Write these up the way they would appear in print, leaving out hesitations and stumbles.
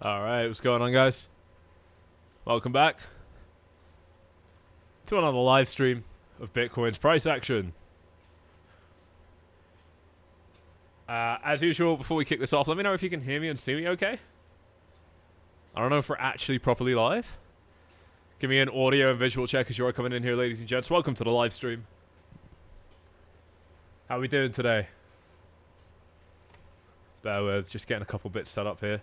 Alright, what's going on, guys? Welcome back to another live stream of Bitcoin's price action. As usual, before we kick this off, let me know if you can hear me and see me okay. I don't know if we're actually properly live. Give me an audio and visual check as you're coming in here, ladies and gents. Welcome to the live stream. How are we doing today? Bear with, just getting a couple bits set up here.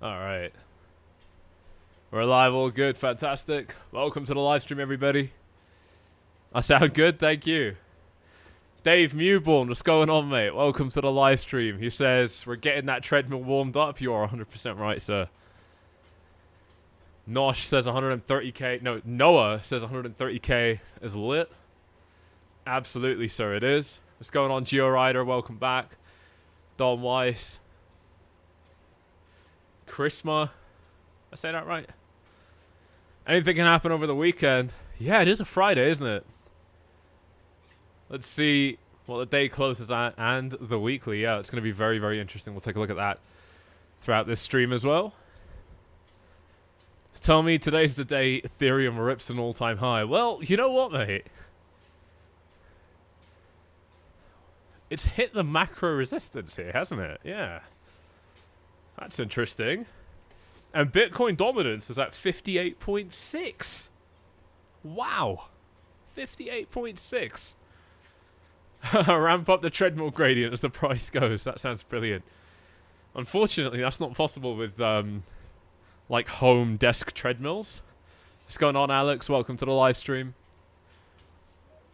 Alright. We're live, all good, fantastic. Welcome to the live stream, everybody. I sound good, thank you. Dave Mewborn, what's going on, mate? Welcome to the live stream. He says, we're getting that treadmill warmed up. You are 100% right, sir. Nosh says 130k. No, Noah says 130k is lit. Absolutely, sir, it is. What's going on, GeoRider? Welcome back. Don Weiss. 𝗙𝗢𝗟𝗟𝗢𝗪. I say that right? Anything can happen over the weekend. Yeah, it is a Friday, isn't it? Let's see what the day closes at and the weekly. Yeah, it's going to be very, very interesting. We'll take a look at that throughout this stream as well. Tell me today's the day Ethereum rips an all-time high. Well, you know what, mate? It's hit the macro resistance here, hasn't it? Yeah. That's interesting. And Bitcoin dominance is at 58.6. Wow. 58.6. Ramp up the treadmill gradient as the price goes. That sounds brilliant. Unfortunately, that's not possible with, like, home desk treadmills. What's going on, Alex? Welcome to the live stream.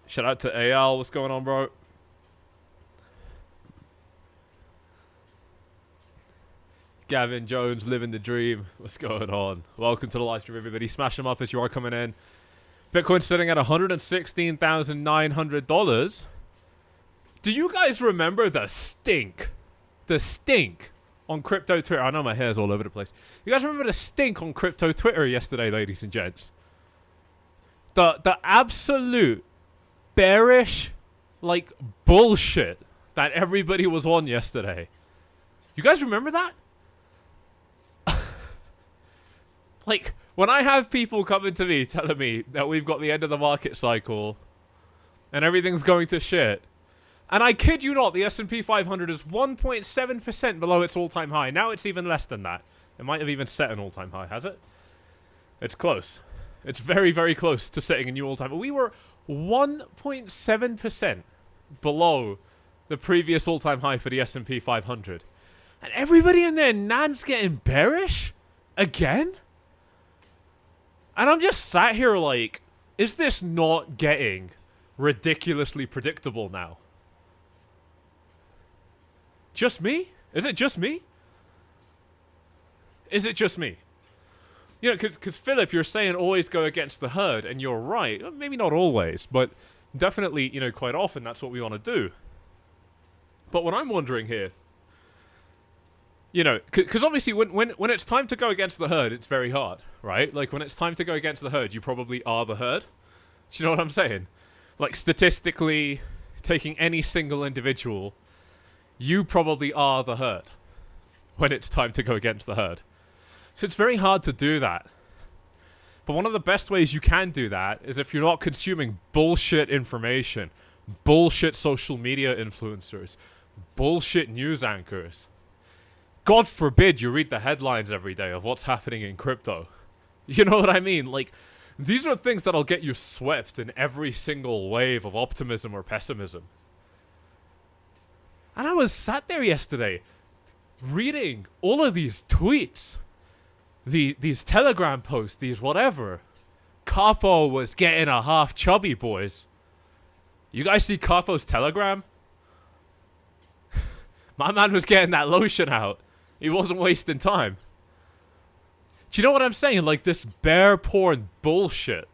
Shout out to AL. What's going on, bro? Gavin Jones, living the dream. What's going on? Welcome to the live stream, everybody. Smash them up as you are coming in. Bitcoin's sitting at $116,900. Do you guys remember the stink? The stink on crypto Twitter. I know my hair's all over the place. You guys remember the stink on crypto Twitter yesterday, ladies and gents? The absolute bearish, like, bullshit that everybody was on yesterday. You guys remember that? Like, when I have people coming to me telling me that we've got the end of the market cycle and everything's going to shit, and I kid you not, the S&P 500 is 1.7% below its all-time high. Now it's even less than that. It might have even set an all-time high, has it? It's close. It's very, very close to setting a new all-time. But we were 1.7% below the previous all-time high for the S&P 500. And everybody in their nan's getting bearish? Again? And I'm just sat here like, is this not getting ridiculously predictable now? Just me? Is it just me? Is it just me? You know, because Philip, you're saying always go against the herd, and you're right. Maybe not always, but definitely, you know, quite often that's what we want to do. But what I'm wondering here, you know, because obviously when it's time to go against the herd, it's very hard, right? Like, when it's time to go against the herd, you probably are the herd. Do you know what I'm saying? Like, statistically, taking any single individual, you probably are the herd when it's time to go against the herd. So it's very hard to do that. But one of the best ways you can do that is if you're not consuming bullshit information, bullshit social media influencers, bullshit news anchors. God forbid you read the headlines every day of what's happening in crypto. You know what I mean? Like, these are things that'll get you swept in every single wave of optimism or pessimism. And I was sat there yesterday reading all of these tweets, these Telegram posts, these whatever. Capo was getting a half chubby, boys. You guys see Capo's Telegram? My man was getting that lotion out. He wasn't wasting time. Do you know what I'm saying? Like, this bear porn bullshit.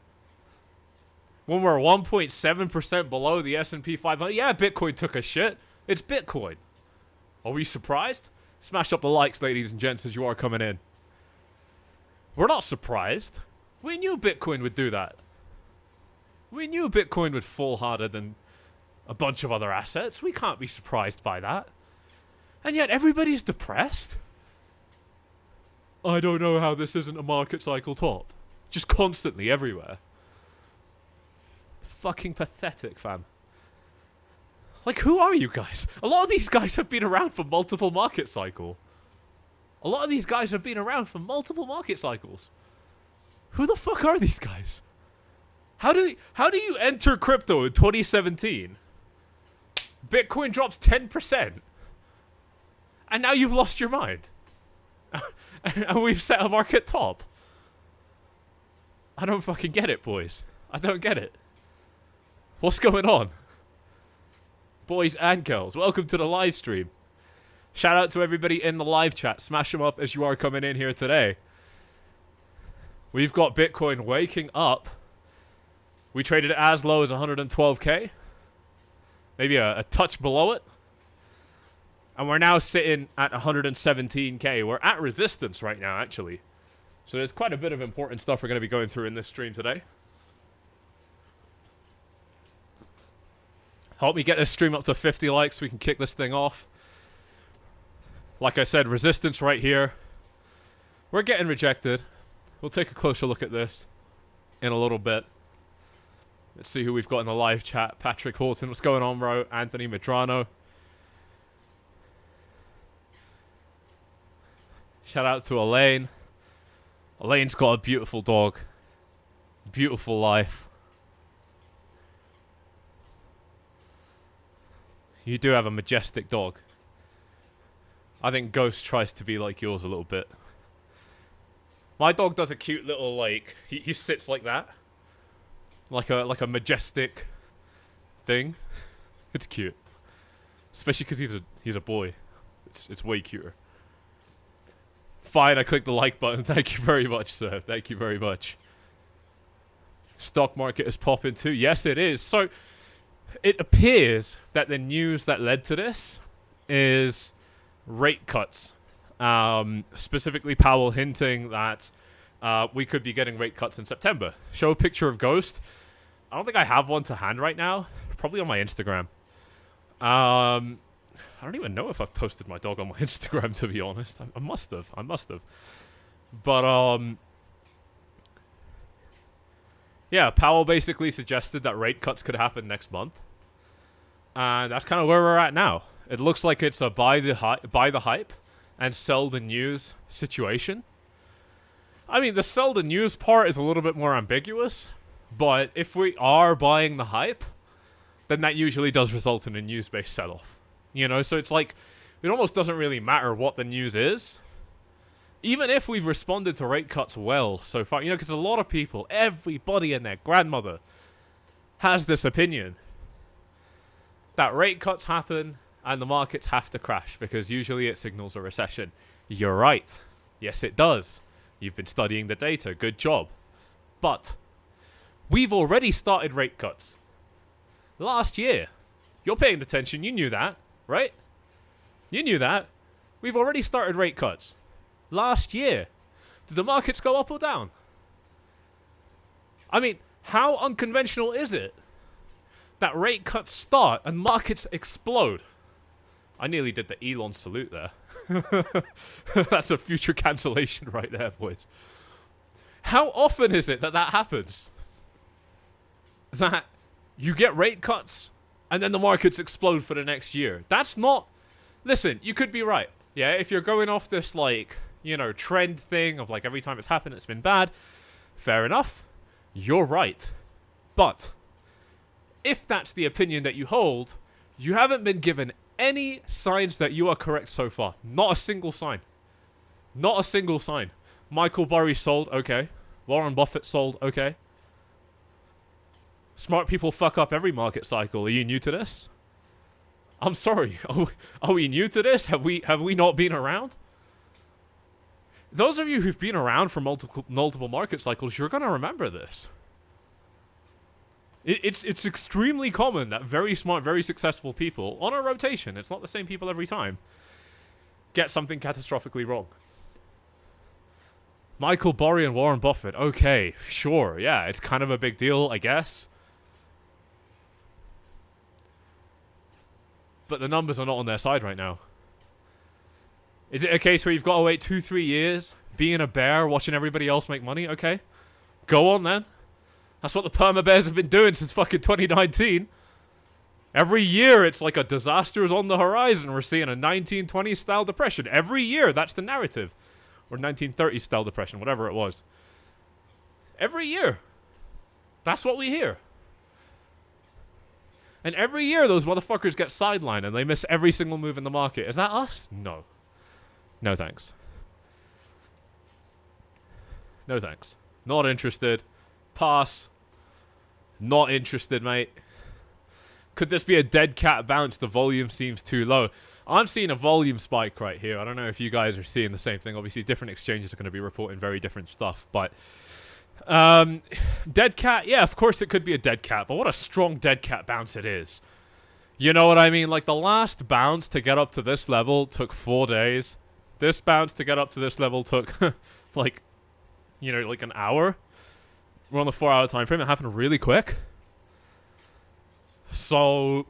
When we're 1.7% below the S&P 500, yeah, Bitcoin took a shit. It's Bitcoin. Are we surprised? Smash up the likes, ladies and gents, as you are coming in. We're not surprised. We knew Bitcoin would do that. We knew Bitcoin would fall harder than a bunch of other assets. We can't be surprised by that. And yet everybody's depressed. I don't know how this isn't a market cycle top. Just constantly everywhere. Fucking pathetic, fam. Like, who are you guys? A lot of these guys have been around for multiple market cycles. A lot of these guys have been around for multiple market cycles. Who the fuck are these guys? How do you enter crypto in 2017? Bitcoin drops 10%. And now you've lost your mind. And we've set a market top. I don't fucking get it, boys. I don't get it. What's going on? Boys and girls, welcome to the live stream. Shout out to everybody in the live chat. Smash them up as you are coming in here today. We've got Bitcoin waking up. We traded it as low as 112k. Maybe a touch below it. And we're now sitting at 117k. We're at resistance right now, actually. So there's quite a bit of important stuff we're going to be going through in this stream today. Help me get this stream up to 50 likes so we can kick this thing off. Like I said, resistance right here. We're getting rejected. We'll take a closer look at this in a little bit. Let's see who we've got in the live chat. Patrick Horton, what's going on, bro? Anthony Medrano. Shout out to Elaine. Elaine's got a beautiful dog. Beautiful life. You do have a majestic dog. I think Ghost tries to be like yours a little bit. My dog does a cute little, like, he sits like that. Like a majestic thing. It's cute. Especially because he's a boy. It's way cuter. Fine, I clicked the like button. Thank you very much, sir. Thank you very much. Stock market is popping too. Yes, it is. So, it appears that the news that led to this is rate cuts. Specifically, Powell hinting that we could be getting rate cuts in September. Show a picture of Ghost. I don't think I have one to hand right now. Probably on my Instagram. I don't even know if I've posted my dog on my Instagram, to be honest. I must have. I must have. But, yeah, Powell basically suggested that rate cuts could happen next month. And that's kind of where we're at now. It looks like it's a buy the hype and sell the news situation. I mean, the sell the news part is a little bit more ambiguous. But if we are buying the hype, then that usually does result in a news-based sell-off. You know, so it's like, it almost doesn't really matter what the news is. Even if we've responded to rate cuts well so far, you know, because a lot of people, everybody and their grandmother has this opinion that rate cuts happen and the markets have to crash because usually it signals a recession. You're right. Yes, it does. You've been studying the data. Good job. But we've already started rate cuts. Last year. You're paying attention. You knew that, right? You knew that. We've already started rate cuts. Last year. Did the markets go up or down? I mean, how unconventional is it that rate cuts start and markets explode? I nearly did the Elon salute there. That's a future cancellation right there, boys. How often is it that that happens? That you get rate cuts and then the markets explode for the next year. That's not... Listen, you could be right. Yeah, if you're going off this, like, you know, trend thing of, like, every time it's happened, it's been bad. Fair enough. You're right. But if that's the opinion that you hold, you haven't been given any signs that you are correct so far. Not a single sign. Not a single sign. Michael Burry sold, okay. Warren Buffett sold, okay. Smart people fuck up every market cycle. Are you new to this? I'm sorry. Are we new to this? Have we not been around? Those of you who've been around for multiple market cycles, you're going to remember this. It's extremely common that very smart, very successful people, on a rotation, it's not the same people every time, get something catastrophically wrong. Michael Burry and Warren Buffett, okay, sure, yeah, it's kind of a big deal, I guess. but the numbers are not on their side right now. Is it a case where you've got to wait 2-3 years, being a bear, watching everybody else make money? Okay. Go on, then. That's what the perma bears have been doing since fucking 2019. Every year, it's like a disaster is on the horizon. We're seeing a 1920s style depression. Every year, that's the narrative. Or 1930s style depression, whatever it was. Every year. That's what we hear. And every year, those motherfuckers get sidelined and they miss every single move in the market. Is that us? No. No thanks. No thanks. Not interested. Pass. Not interested, mate. Could this be a dead cat bounce? The volume seems too low. I'm seeing a volume spike right here. I don't know if you guys are seeing the same thing. Obviously, different exchanges are going to be reporting very different stuff. But dead cat, yeah, of course it could be a dead cat. But what a strong dead cat bounce it is. You know what I mean? Like, the last bounce to get up to this level took 4 days. This bounce to get up to this level took, like, you know, like an hour. We're on the 4-hour time frame. It happened really quick. So,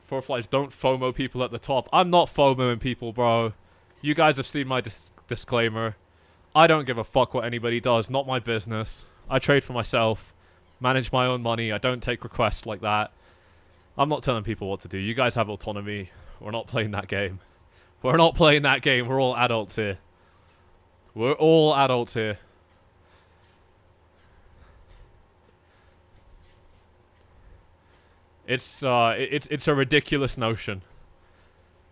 Four Flies, don't FOMO people at the top. I'm not FOMOing people, bro. You guys have seen my disclaimer. I don't give a fuck what anybody does. Not my business. I trade for myself. Manage my own money. I don't take requests like that. I'm not telling people what to do. You guys have autonomy. We're not playing that game. We're not playing that game. We're all adults here. We're all adults here. It's a ridiculous notion.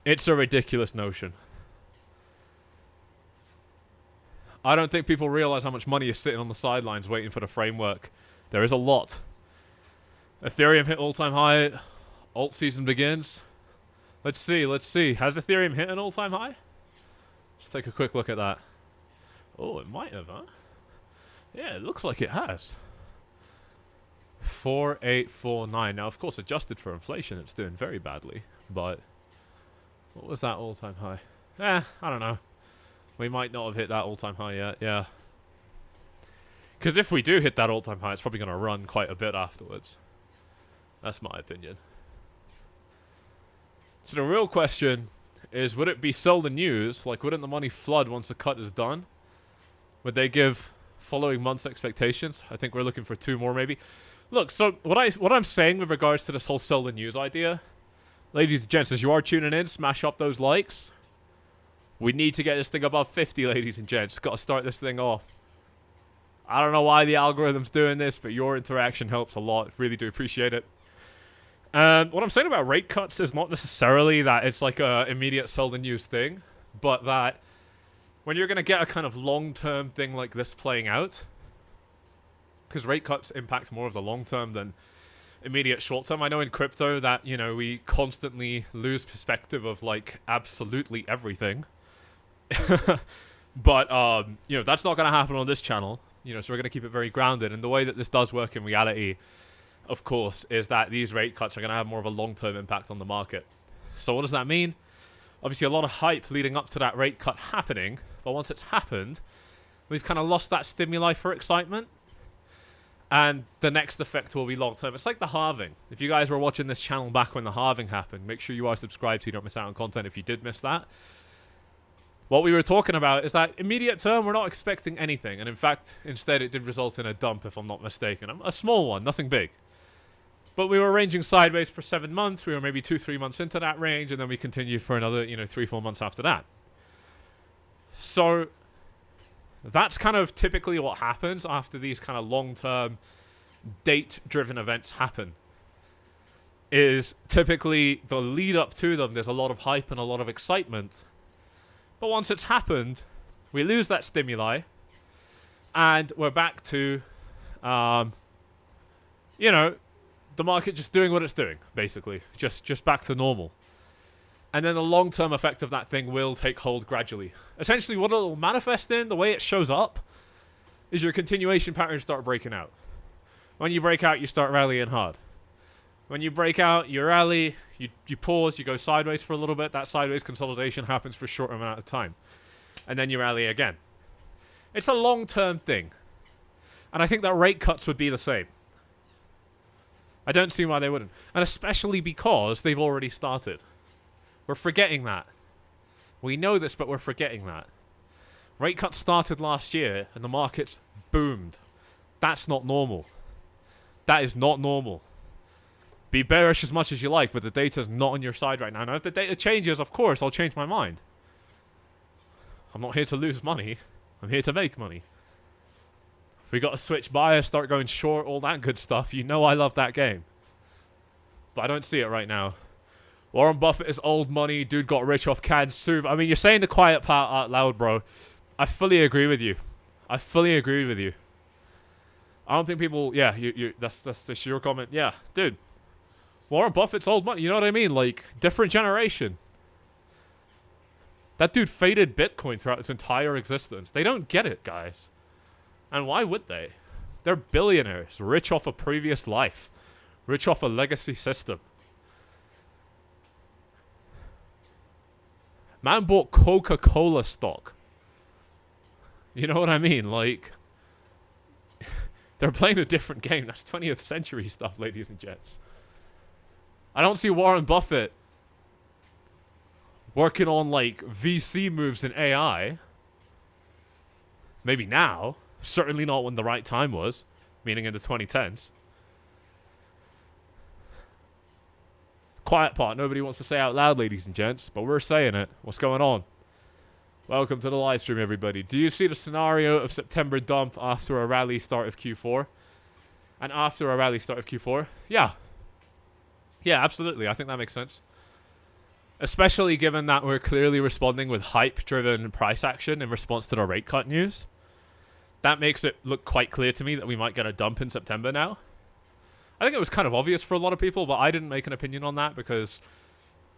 It's a ridiculous notion. I don't think people realize how much money is sitting on the sidelines waiting for the framework. There is a lot. Ethereum hit all-time high. Alt season begins. Let's see, let's see. Has Ethereum hit an all-time high? Let's take a quick look at that. Oh, it might have, huh? Yeah, it looks like it has. 4849. Now, of course, adjusted for inflation, it's doing very badly. But what was that all-time high? I don't know. We might not have hit that all-time high yet, yeah. Because if we do hit that all-time high, it's probably going to run quite a bit afterwards. That's my opinion. So the real question is, would it be sell the news? Like, wouldn't the money flood once the cut is done? Would they give following month's expectations? I think we're looking for 2 more, maybe. Look, so what I'm saying with regards to this whole sell the news idea, ladies and gents, as you are tuning in, smash up those likes. We need to get this thing above 50, ladies and gents. Got to start this thing off. I don't know why the algorithm's doing this, but your interaction helps a lot. Really do appreciate it. What I'm saying about rate cuts is not necessarily that it's like a immediate sell the news thing, but that when you're going to get a kind of long-term thing like this playing out, because rate cuts impact more of the long-term than immediate short-term. I know in crypto that, you know, we constantly lose perspective of, like, absolutely everything. But, you know, that's not going to happen on this channel, you know, so we're going to keep it very grounded. And the way that this does work in reality, of course, is that these rate cuts are going to have more of a long-term impact on the market. So what does that mean? Obviously, a lot of hype leading up to that rate cut happening, but once it's happened, we've kind of lost that stimuli for excitement. And the next effect will be long-term. It's like the halving. If you guys were watching this channel back when the halving happened, make sure you are subscribed so you don't miss out on content if you did miss that. What we were talking about is that immediate term, we're not expecting anything. And in fact, instead, it did result in a dump, if I'm not mistaken. A small one, nothing big. But we were ranging sideways for 7 months. We were maybe 2-3 months into that range. And then we continued for another, you know, 3-4 months after that. So that's kind of typically what happens after these kind of long-term date-driven events happen. Is typically the lead up to them, there's a lot of hype and a lot of excitement. But once it's happened, we lose that stimuli. And we're back to, you know, the market just doing what it's doing, basically. Just back to normal. And then the long-term effect of that thing will take hold gradually. Essentially, what it'll manifest in, the way it shows up, is your continuation patterns start breaking out. When you break out, you start rallying hard. When you break out, you rally, you pause, you go sideways for a little bit. That sideways consolidation happens for a short amount of time. And then you rally again. It's a long-term thing. And I think that rate cuts would be the same. I don't see why they wouldn't. And especially because they've already started. We're forgetting that. We know this, but we're forgetting that. Rate cuts started last year, and the markets boomed. That's not normal. That is not normal. Be bearish as much as you like, but the data is not on your side right now. Now, if the data changes, of course, I'll change my mind. I'm not here to lose money. I'm here to make money. If we got to switch bias, start going short, all that good stuff, you know I love that game. But I don't see it right now. Warren Buffett is old money. Dude got rich off canned soup. I mean, you're saying the quiet part out loud, bro. I fully agree with you. I fully agree with you. I don't think people... Yeah, that's just your comment. Yeah, dude. Warren Buffett's old money. You know what I mean? Like, different generation. That dude faded Bitcoin throughout its entire existence. They don't get it, guys. And why would they? They're billionaires, rich off a previous life, rich off a legacy system. Man bought Coca-Cola stock. You know what I mean? Like, they're playing a different game. That's 20th century stuff, ladies and gents. I don't see Warren Buffett working on, like, VC moves in AI. Maybe now. Certainly not when the right time was, meaning in the 2010s. Quiet part, nobody wants to say out loud, ladies and gents, but we're saying it. What's going on? Welcome to the live stream, everybody. Do you see the scenario of September dump after a rally start of Q4? And after a rally start of Q4? Yeah. Yeah, absolutely. I think that makes sense. Especially given that we're clearly responding with hype-driven price action in response to the rate cut news. That makes it look quite clear to me that we might get a dump in September now. I think it was kind of obvious for a lot of people, but I didn't make an opinion on that because,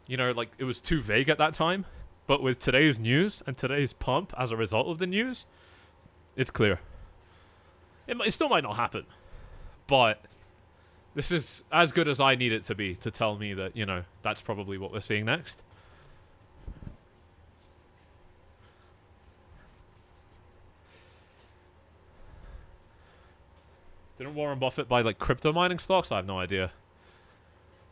you know, like, it was too vague at that time. But with today's news and today's pump as a result of the news, it's clear. It still might not happen, but this is as good as I need it to be to tell me that, you know, that's probably what we're seeing next. Didn't Warren Buffett buy, like, crypto mining stocks? I have no idea.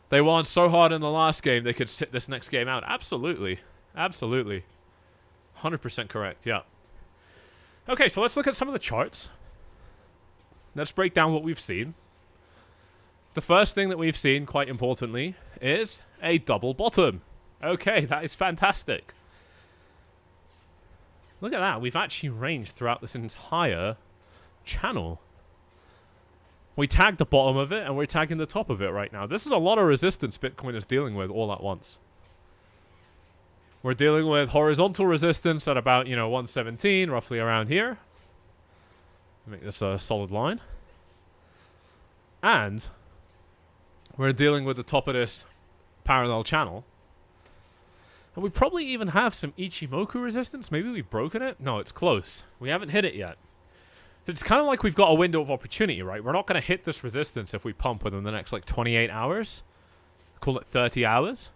They won so hard in the last game, they could sit this next game out. Absolutely. Absolutely. 100% correct, yeah. Okay, so let's look at some of the charts. Let's break down what we've seen. The first thing that we've seen, quite importantly, is a double bottom. Okay, that is fantastic. Look at that. We've actually ranged throughout this entire channel. We tagged the bottom of it, and we're tagging the top of it right now. This is a lot of resistance Bitcoin is dealing with all at once. We're dealing with horizontal resistance at about, you know, 117, roughly around here. Make this a solid line. And we're dealing with the top of this parallel channel. And we probably even have some 𝐒𝐄𝐕𝐄𝐗 resistance. Maybe we've broken it? No, it's close. We haven't hit it yet. It's kind of like we've got a window of opportunity, right? We're not going to hit this resistance if we pump within the next, like, 28 hours. Call it 30 hours.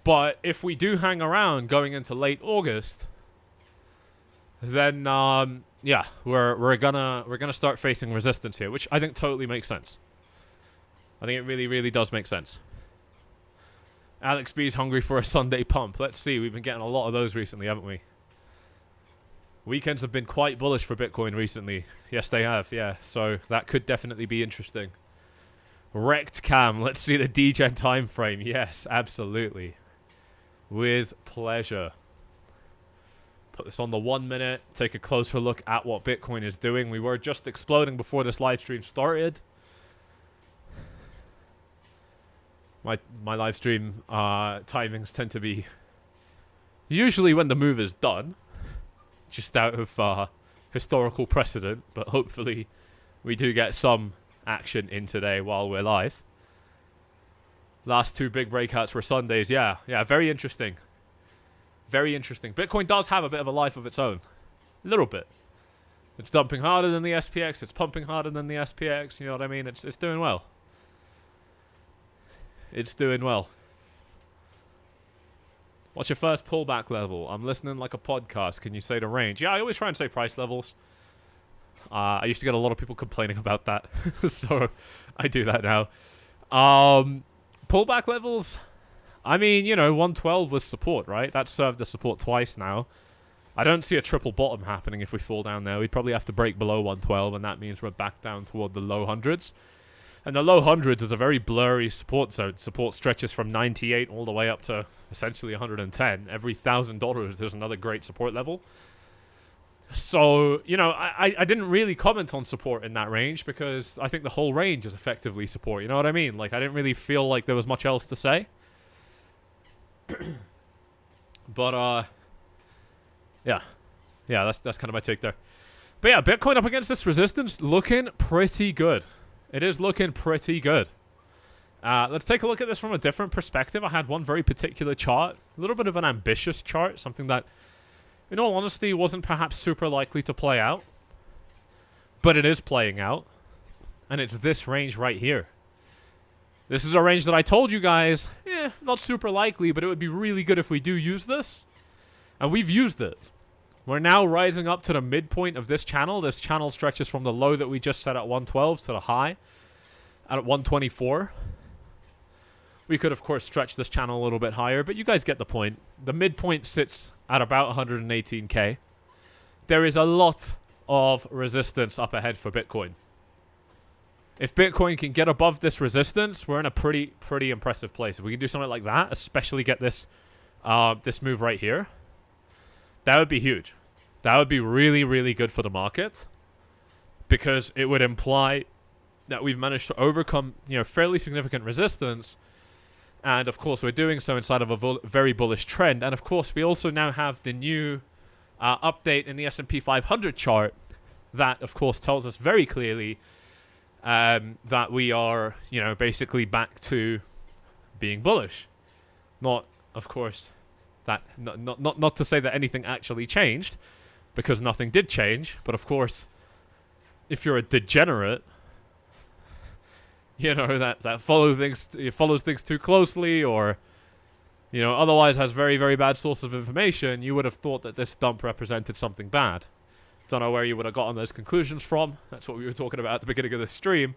But if we do hang around going into late August, then yeah, we're gonna start facing resistance here, which I think totally makes sense. I think it really, really does make sense. Alex B's hungry for a Sunday pump. Let's see. We've been getting a lot of those recently, haven't we? Weekends have been quite bullish for Bitcoin recently. Yes, they have. Yeah, so that could definitely be interesting. Wrecked cam. Let's see the degen time frame. Yes, absolutely. With pleasure. Put this on the 1 minute. Take a closer look at what Bitcoin is doing. We were just exploding before this live stream started. My live stream timings tend to be usually when the move is done, just out of historical precedent, but hopefully we do get some action in today while we're live. Last two big breakouts were Sundays. Yeah, very interesting. Very interesting. Bitcoin does have a bit of a life of its own. A little bit. It's dumping harder than the SPX. It's pumping harder than the SPX. You know what I mean? It's doing well. It's doing well. What's your first pullback level? I'm listening like a podcast. Can you say the range? Yeah, I always try and say price levels. I used to get a lot of people complaining about that, so I do that now. Pullback levels, I mean, you know, 112 was support, right? That served the support twice now. I don't see a triple bottom happening if we fall down there. We'd probably have to break below 112, and that means we're back down toward the low hundreds. And the low hundreds is a very blurry support zone. Support stretches from 98 all the way up to essentially 110. Every $1,000, there's another great support level. So, you know, I didn't really comment on support in that range because I think the whole range is effectively support. You know what I mean? Like, I didn't really feel like there was much else to say. But, yeah, that's kind of my take there. But yeah, Bitcoin up against this resistance, looking pretty good. It is looking pretty good. Let's take a look at this from a different perspective. I had one very particular chart, a little bit of an ambitious chart, something that, in all honesty, wasn't perhaps super likely to play out. But it is playing out. And it's this range right here. This is a range that I told you guys, not super likely, but it would be really good if we do use this. And we've used it. We're now rising up to the midpoint of this channel. This channel stretches from the low that we just set at 112 to the high at 124. We could, of course, stretch this channel a little bit higher, but you guys get the point. The midpoint sits at about 118k. There is a lot of resistance up ahead for Bitcoin. If Bitcoin can get above this resistance, we're in a pretty impressive place. If we can do something like that, especially get this this move right here, that would be huge. That would be really good for the market, because it would imply that we've managed to overcome, you know, fairly significant resistance. And of course, we're doing so inside of a very bullish trend. And of course, we also now have the new update in the S&P 500 chart that, of course, tells us very clearly that we are, you know, basically back to being bullish. Not, of course, that not to say that anything actually changed, because nothing did change. But of course, if you're a degenerate, you know, that follows things too closely, or, you know, otherwise has very bad source of information, you would have thought that this dump represented something bad. Don't know where you would have gotten those conclusions from. That's what we were talking about at the beginning of the stream.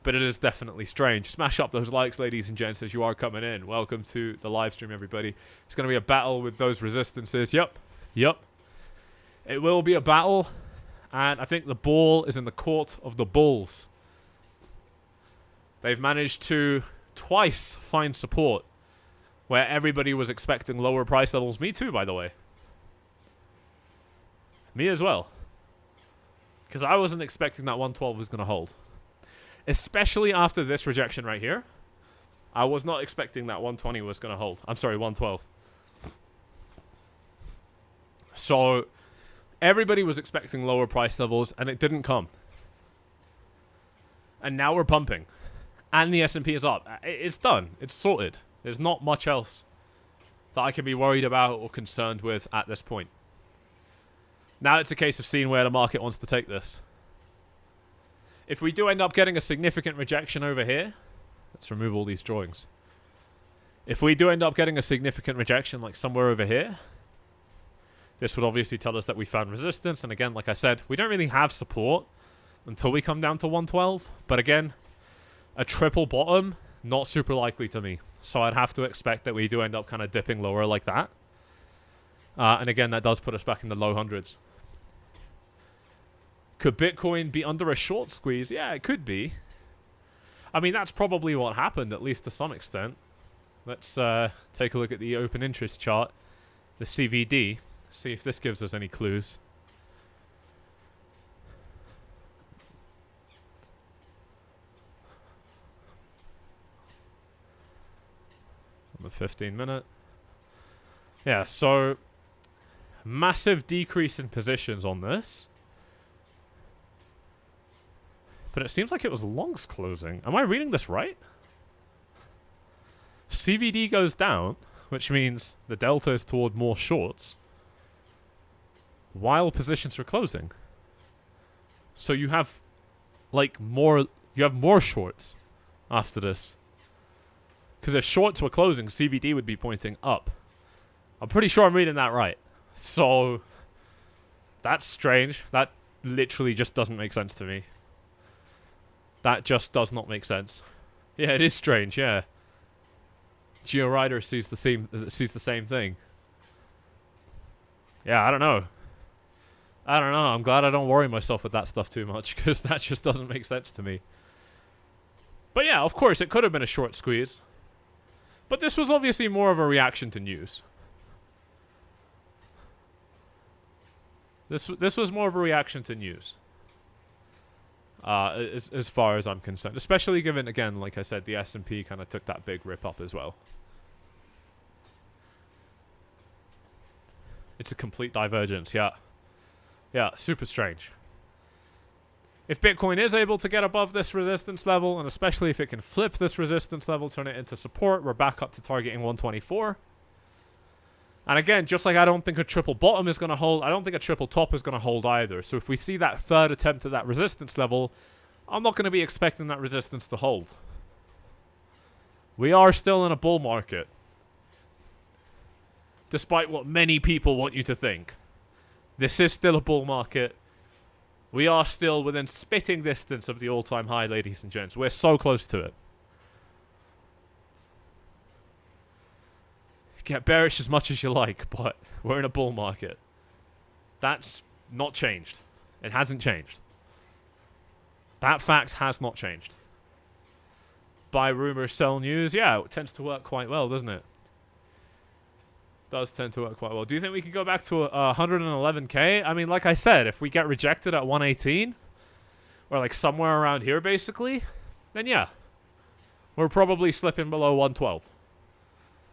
But it is definitely strange. Smash up those likes, ladies and gents, as you are coming in. Welcome to the live stream, everybody. It's going to be a battle with those resistances. Yep. It will be a battle. And I think the ball is in the court of the bulls. They've managed to twice find support where everybody was expecting lower price levels. Me too, by the way. Me as well. Because I wasn't expecting that 112 was going to hold. Especially after this rejection right here. I was not expecting that 120 was going to hold. I'm sorry, 112. So, everybody was expecting lower price levels, and it didn't come. And now we're pumping. And the S&P is up. It's done. It's sorted. There's not much else that I can be worried about or concerned with at this point. Now it's a case of seeing where the market wants to take this. If we do end up getting a significant rejection over here, let's remove all these drawings. If we do end up getting a significant rejection like somewhere over here, this would obviously tell us that we found resistance. And again, like I said, we don't really have support until we come down to 112. But again, a triple bottom, not super likely to me. So I'd have to expect that we do end up kind of dipping lower like that. And again, that does put us back in the low hundreds. Could Bitcoin be under a short squeeze? Yeah, it could be. I mean, that's probably what happened, at least to some extent. Let's take a look at the open interest chart, the CVD, see if this gives us any clues. On the 15-minute. Yeah, so massive decrease in positions on this. But it seems like it was longs closing. Am I reading this right? CVD goes down, which means the delta is toward more shorts, while positions are closing. So you have, like, more shorts after this. Because if shorts were closing, CVD would be pointing up. I'm pretty sure I'm reading that right. So that's strange. That literally just doesn't make sense to me. That just does not make sense. Yeah, it is strange, yeah. GeoRider sees the same thing. Yeah, I don't know. I'm glad I don't worry myself with that stuff too much, because that just doesn't make sense to me. But yeah, of course, it could have been a short squeeze. But this was obviously more of a reaction to news. This was more of a reaction to news. As far as I'm concerned. Especially given, again, like I said, the S&P kind of took that big rip up as well. It's a complete divergence, yeah. Yeah, super strange. If Bitcoin is able to get above this resistance level, and especially if it can flip this resistance level, turn it into support, we're back up to targeting 124. And again, just like I don't think a triple bottom is going to hold, I don't think a triple top is going to hold either. So if we see that third attempt at that resistance level, I'm not going to be expecting that resistance to hold. We are still in a bull market. Despite what many people want you to think. This is still a bull market. We are still within spitting distance of the all-time high, ladies and gents. We're so close to it. Get bearish as much as you like, but we're in a bull market. That's not changed. It hasn't changed. That fact has not changed. Buy rumors, sell news. Yeah, it tends to work quite well, doesn't it? Does tend to work quite well. Do you think we can go back to 111k? I mean, like I said, if we get rejected at 118, or like somewhere around here, basically, then yeah. We're probably slipping below 112.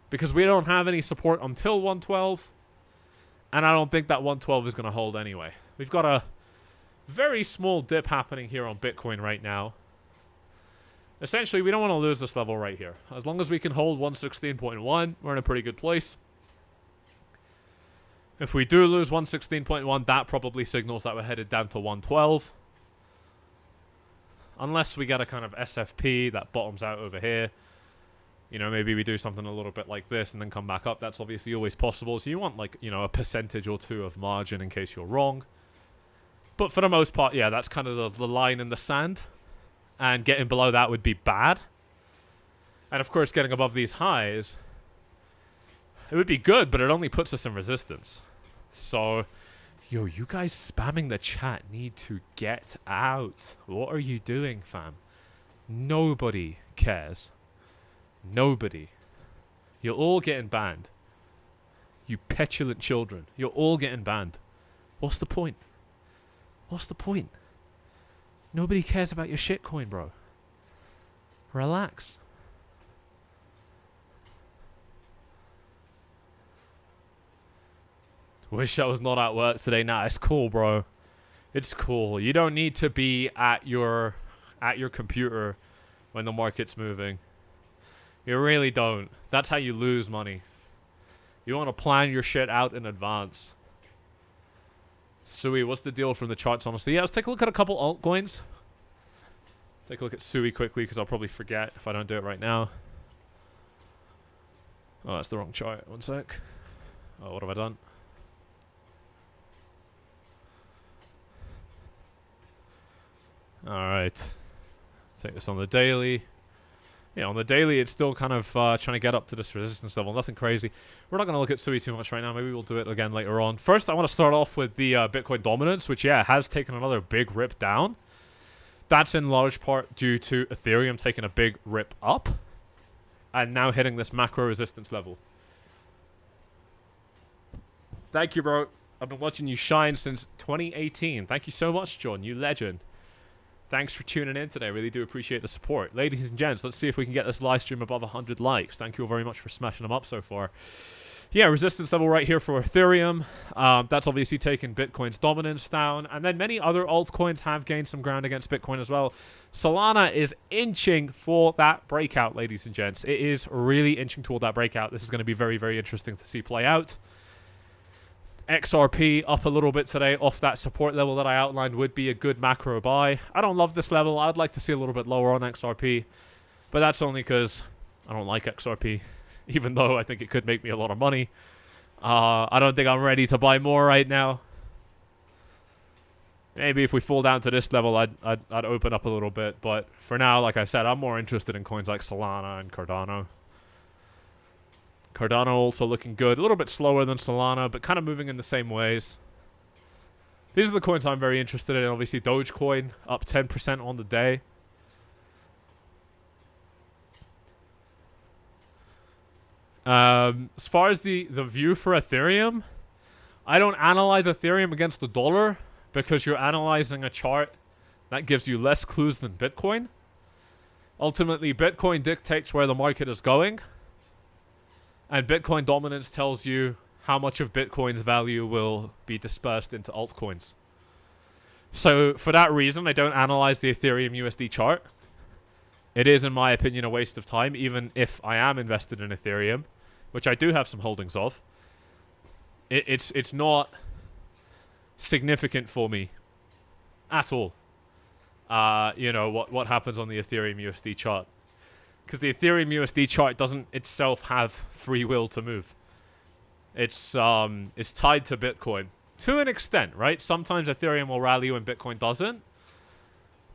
Because we don't have any support until 112. And I don't think that 112 is going to hold anyway. We've got a very small dip happening here on Bitcoin right now. Essentially, we don't want to lose this level right here. As long as we can hold 116.1, we're in a pretty good place. If we do lose 116.1, that probably signals that we're headed down to 112. Unless we get a kind of SFP that bottoms out over here. You know, maybe we do something a little bit like this and then come back up. That's obviously always possible. So you want, like, you know, a percentage or two of margin in case you're wrong. But for the most part, yeah, that's kind of the line in the sand. And getting below that would be bad. And of course, getting above these highs, it would be good, but it only puts us in resistance. So, yo, you guys spamming the chat need to get out. What are you doing, fam? Nobody cares. Nobody. You're all getting banned. You petulant children. You're all getting banned. What's the point? What's the point? Nobody cares about your shitcoin, bro. Relax. Wish I was not at work today. Nah, it's cool, bro. It's cool. You don't need to be at your computer when the market's moving. You really don't. That's how you lose money. You want to plan your shit out in advance. Sui, what's the deal from the charts, honestly? Yeah, let's take a look at a couple altcoins. Take a look at Sui quickly, because I'll probably forget if I don't do it right now. Oh, that's the wrong chart. One sec. Oh, what have I done? Alright. Let's take this on the daily. Yeah, on the daily, it's still kind of trying to get up to this resistance level. Nothing crazy. We're not going to look at Sui too much right now. Maybe we'll do it again later on. First, I want to start off with the Bitcoin dominance, which, yeah, has taken another big rip down. That's in large part due to Ethereum taking a big rip up and now hitting this macro resistance level. Thank you, bro. I've been watching you shine since 2018. Thank you so much, John. You legend. Thanks for tuning in today. Really do appreciate the support. Ladies and gents, let's see if we can get this live stream above 100 likes. Thank you all very much for smashing them up so far. Yeah, resistance level right here for Ethereum. That's obviously taken Bitcoin's dominance down. And then many other altcoins have gained some ground against Bitcoin as well. Solana is inching for that breakout, ladies and gents. It is really inching toward that breakout. This is going to be very, very interesting to see play out. XRP up a little bit today off that support level that I outlined would be a good macro buy. I don't love this level. I'd like to see a little bit lower on XRP. But that's only because I don't like XRP. Even though I think it could make me a lot of money. I don't think I'm ready to buy more right now. Maybe if we fall down to this level, I'd open up a little bit. But for now, like I said, I'm more interested in coins like Solana and Cardano. Cardano also looking good. A little bit slower than Solana, but kind of moving in the same ways. These are the coins I'm very interested in. Obviously, Dogecoin up 10% on the day. As far as the view for Ethereum, I don't analyze Ethereum against the dollar because you're analyzing a chart that gives you less clues than Bitcoin. Ultimately, Bitcoin dictates where the market is going, and Bitcoin dominance tells you how much of Bitcoin's value will be dispersed into altcoins. So for that reason, I don't analyze the Ethereum USD chart. It is, in my opinion, a waste of time, even if I am invested in Ethereum, which I do have some holdings of. It's not significant for me at all. You know, what happens on the Ethereum USD chart. Because the Ethereum USD chart doesn't itself have free will to move. It's tied to Bitcoin to an extent, right? Sometimes Ethereum will rally when Bitcoin doesn't,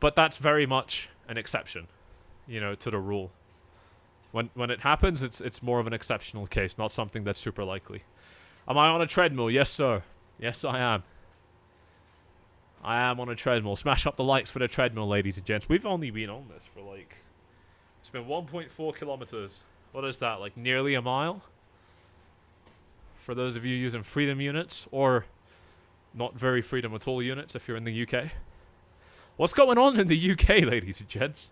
but that's very much an exception, you know, to the rule. When it happens, it's more of an exceptional case, not something that's super likely. Am I on a treadmill? Yes, sir. Yes, I am. I am on a treadmill. Smash up the likes for the treadmill, ladies and gents. We've only been on this for like, it's been 1.4 kilometers. What is that? Like nearly a mile? For those of you using freedom units, or not very freedom at all units if you're in the UK. What's going on in the UK, ladies and gents?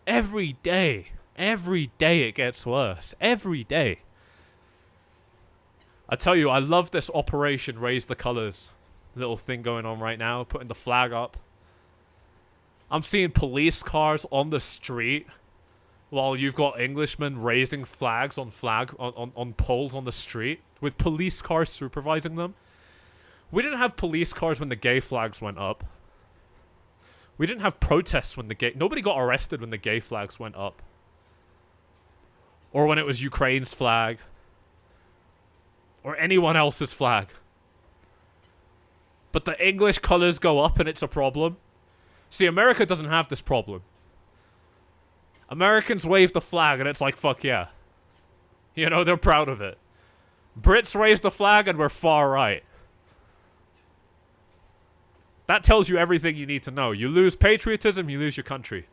Every day it gets worse. Every day. I tell you, I love this Operation Raise the Colors little thing going on right now, putting the flag up. I'm seeing police cars on the street while you've got Englishmen raising flags on poles on the street with police cars supervising them. We didn't have police cars when the gay flags went up. We didn't have protests when nobody got arrested when the gay flags went up. Or when it was Ukraine's flag. Or anyone else's flag. But the English colors go up and it's a problem. See, America doesn't have this problem. Americans wave the flag and it's like, fuck yeah. You know, they're proud of it. Brits raise the flag and we're far right. That tells you everything you need to know. You lose patriotism, you lose your country.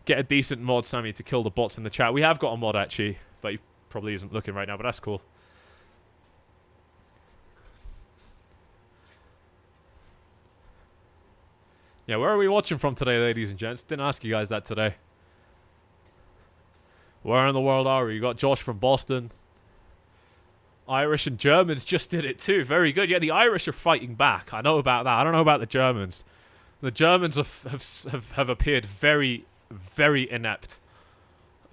Get a decent mod, Sammy, to kill the bots in the chat. We have got a mod, actually. But he probably isn't looking right now, but that's cool. Yeah, where are we watching from today, ladies and gents? Didn't ask you guys that today. Where in the world are we? You got Josh from Boston. Irish and Germans just did it too. Very good. Yeah, the Irish are fighting back. I know about that. I don't know about the Germans. The Germans have appeared very, very inept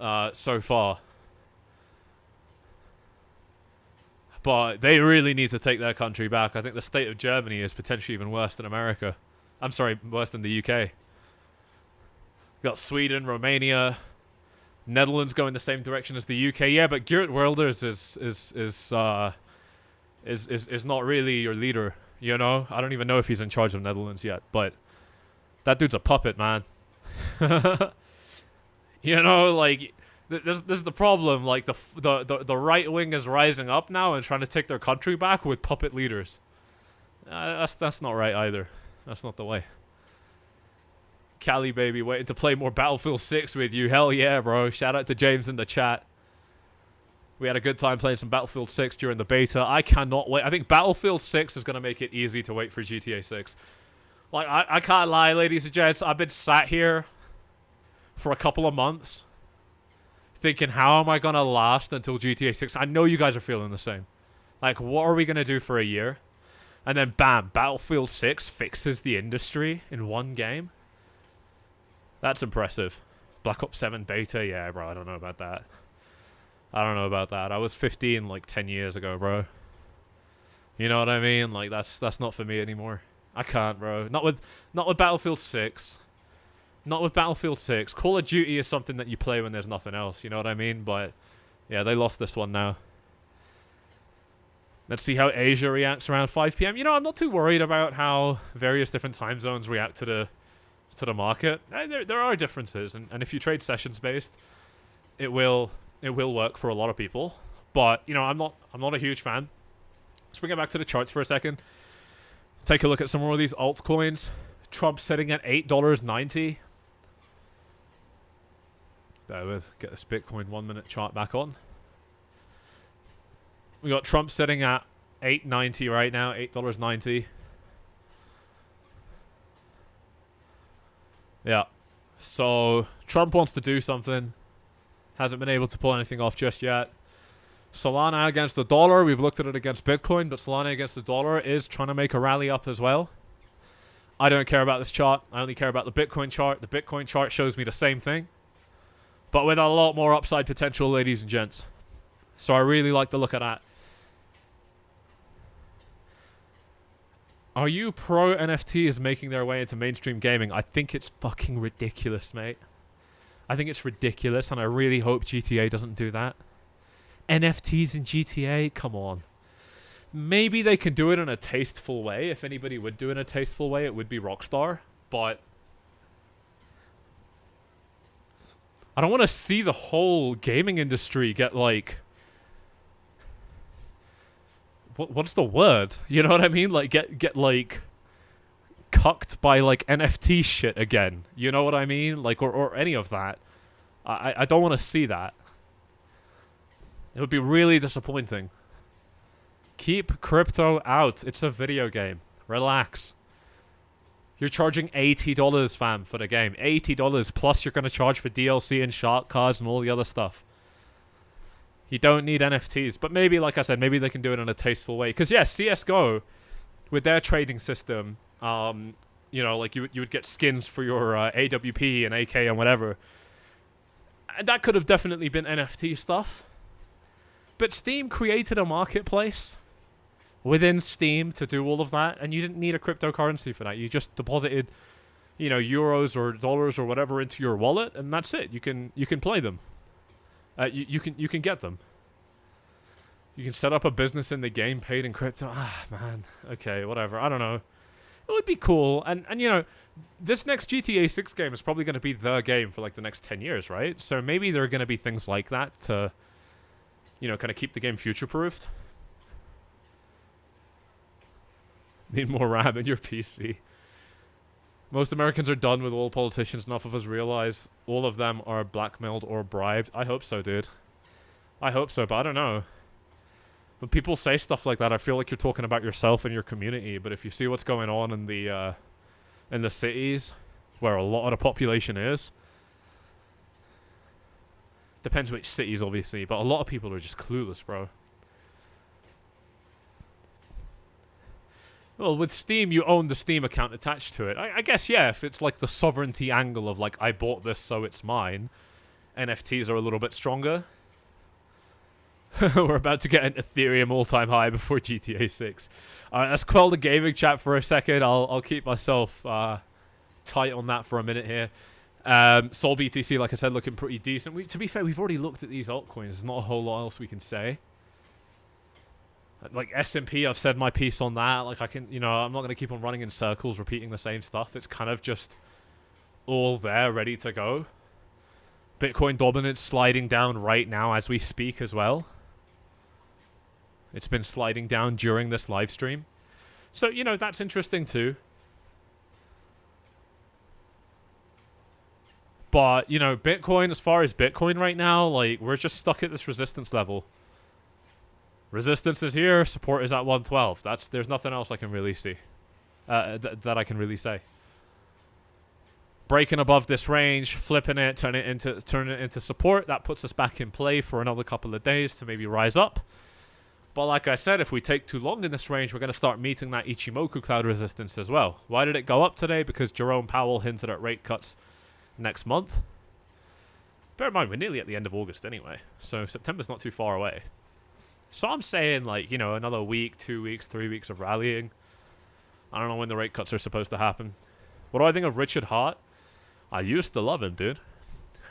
so far. But they really need to take their country back. I think the state of Germany is potentially even worse than America. I'm sorry, worse than the UK. We've got Sweden, Romania, Netherlands going the same direction as the UK. Yeah, but Geert Wilders is not really your leader. You know, I don't even know if he's in charge of Netherlands yet. But that dude's a puppet, man. You know, like this is the problem. Like the right wing is rising up now and trying to take their country back with puppet leaders. That's not right either. That's not the way. Cali baby, waiting to play more Battlefield 6 with you. Hell yeah, bro. Shout out to James in the chat. We had a good time playing some Battlefield 6 during the beta. I cannot wait. I think Battlefield 6 is going to make it easy to wait for GTA 6. Like, I can't lie, ladies and gents. I've been sat here for a couple of months thinking, how am I going to last until GTA 6? I know you guys are feeling the same. Like, what are we going to do for a year? And then, bam, Battlefield 6 fixes the industry in one game. That's impressive. Black Ops 7 beta? Yeah, bro, I don't know about that. I don't know about that. I was 15 like 10 years ago, bro. You know what I mean? Like, that's not for me anymore. I can't, bro. Not with Battlefield 6. Not with Battlefield 6. Call of Duty is something that you play when there's nothing else, you know what I mean? But, yeah, they lost this one now. Let's see how Asia reacts around 5 p.m. You know, I'm not too worried about how various different time zones react to the market. There are differences, and if you trade sessions based, it will work for a lot of people. But you know, I'm not a huge fan. Let's bring it back to the charts for a second. Take a look at some more of these altcoins. Trump sitting at $8.90. Bear with, get this Bitcoin 1 minute chart back on. We got Trump sitting at $8.90 right now, $8.90. Yeah. So Trump wants to do something. Hasn't been able to pull anything off just yet. Solana against the dollar. We've looked at it against Bitcoin, but Solana against the dollar is trying to make a rally up as well. I don't care about this chart. I only care about the Bitcoin chart. The Bitcoin chart shows me the same thing, but with a lot more upside potential, ladies and gents. So I really like the look at that. Are you pro NFTs making their way into mainstream gaming? I think it's fucking ridiculous, mate. I think it's ridiculous, and I really hope GTA doesn't do that. NFTs in GTA? Come on. Maybe they can do it in a tasteful way. If anybody would do it in a tasteful way, it would be Rockstar. But I don't want to see the whole gaming industry get, like... What's the word? You know what I mean? Like, get like, cucked by, like, NFT shit again. You know what I mean? Like, or any of that. I don't want to see that. It would be really disappointing. Keep crypto out. It's a video game. Relax. You're charging $80, fam, for the game. $80, plus you're going to charge for DLC and shark cards and all the other stuff. You don't need NFTs. But maybe, like I said, maybe they can do it in a tasteful way. Because, yeah, CSGO, with their trading system, you know, like, you would get skins for your AWP and AK and whatever. And that could have definitely been NFT stuff. But Steam created a marketplace within Steam to do all of that, and you didn't need a cryptocurrency for that. You just deposited, you know, euros or dollars or whatever into your wallet, and that's it. You can play them. You can get them. You can set up a business in the game paid in crypto. Ah, man. Okay, whatever. I don't know. It would be cool, and you know, this next GTA 6 game is probably going to be the game for like the next 10 years, right? So maybe there are going to be things like that to, you know, kind of keep the game future-proofed. Need more RAM in your PC. Most Americans are done with all politicians. Enough of us realize all of them are blackmailed or bribed. I hope so, dude. I hope so, but I don't know. When people say stuff like that, I feel like you're talking about yourself and your community. But if you see what's going on in the cities, where a lot of the population is, depends which cities, obviously, but a lot of people are just clueless, bro. Well, with Steam, you own the Steam account attached to it. I guess, yeah, if it's like the sovereignty angle of, like, I bought this, so it's mine, NFTs are a little bit stronger. We're about to get an Ethereum all-time high before GTA 6. Alright, let's quell the gaming chat for a second. I'll keep myself tight on that for a minute here. Sol BTC, like I said, looking pretty decent. To be fair, we've already looked at these altcoins. There's not a whole lot else we can say. Like S&P, I've said my piece on that. Like I can, you know, I'm not going to keep on running in circles, repeating the same stuff. It's kind of just all there, ready to go. Bitcoin dominance sliding down right now as we speak as well. It's been sliding down during this live stream. So, you know, that's interesting too. But, you know, Bitcoin, as far as Bitcoin right now, like, we're just stuck at this resistance level. Resistance is here, support is at 112. There's nothing else I can really see. That I can really say. Breaking above this range, flipping it, turning it into support. That puts us back in play for another couple of days to maybe rise up. But like I said, if we take too long in this range, we're going to start meeting that Ichimoku cloud resistance as well. Why did it go up today? Because Jerome Powell hinted at rate cuts next month. Bear in mind, we're nearly at the end of August anyway. So September's not too far away. So I'm saying, like, you know, another week, 2 weeks, 3 weeks of rallying. I don't know when the rate cuts are supposed to happen. What do I think of Richard Hart? I used to love him, dude.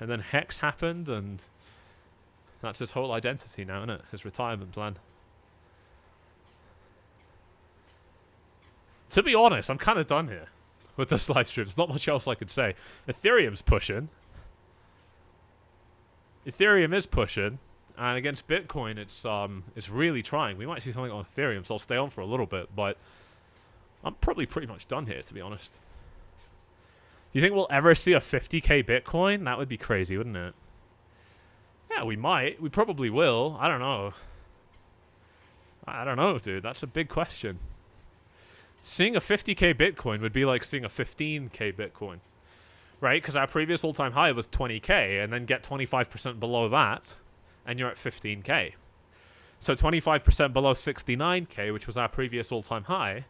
And then Hex happened, and that's his whole identity now, isn't it? His retirement plan. To be honest, I'm kind of done here with this live stream. There's not much else I could say. Ethereum's pushing. Ethereum is pushing. And against Bitcoin, it's really trying. We might see something on Ethereum, so I'll stay on for a little bit. But I'm probably pretty much done here, to be honest. Do you think we'll ever see a 50k Bitcoin? That would be crazy, wouldn't it? Yeah, we might. We probably will. I don't know. I don't know, dude. That's a big question. Seeing a 50k Bitcoin would be like seeing a 15k Bitcoin. Right? Because our previous all-time high was 20k, and then get 25% below that, and you're at 15k. So 25% below 69k, which was our previous all-time high.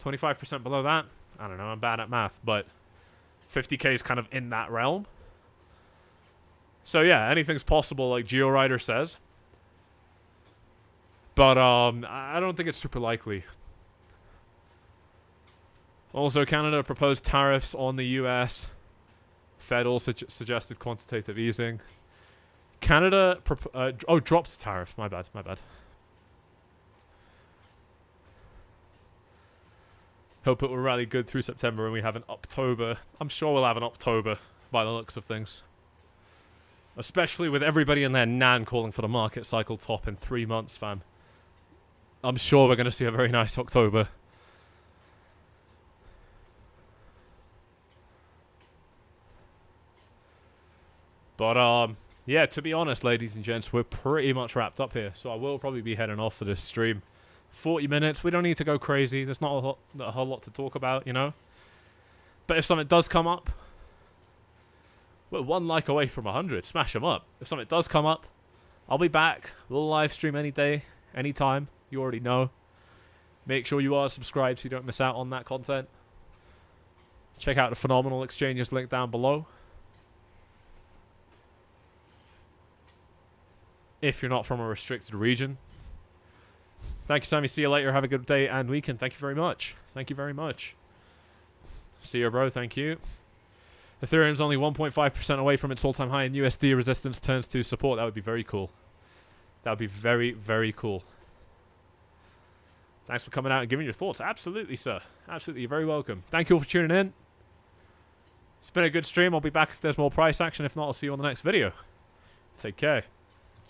25% below that? I don't know. I'm bad at math, but 50k is kind of in that realm. So yeah, anything's possible, like GeoRider says. But I don't think it's super likely. Also, Canada proposed tariffs on the US. Fed also suggested quantitative easing. Canada dropped tariff. My bad. Hope it will rally good through September and we have an October. I'm sure we'll have an October by the looks of things. Especially with everybody and their nan calling for the market cycle top in 3 months, fam. I'm sure we're going to see a very nice October. But, yeah, to be honest, ladies and gents, we're pretty much wrapped up here. So I will probably be heading off for this stream. 40 minutes. We don't need to go crazy. There's not a whole lot to talk about, you know? But if something does come up, we're 1 like away from 100. Smash them up. If something does come up, I'll be back. We'll live stream any day, anytime. You already know. Make sure you are subscribed so you don't miss out on that content. Check out the Phenomenal Exchanges link down below. If you're not from a restricted region. Thank you, Sammy. See you later. Have a good day and weekend. Thank you very much. Thank you very much. See you, bro. Thank you. Ethereum's only 1.5% away from its all-time high, and USD resistance turns to support. That would be very cool. That would be very, very cool. Thanks for coming out and giving your thoughts. Absolutely, sir. Absolutely. You're very welcome. Thank you all for tuning in. It's been a good stream. I'll be back if there's more price action. If not, I'll see you on the next video. Take care.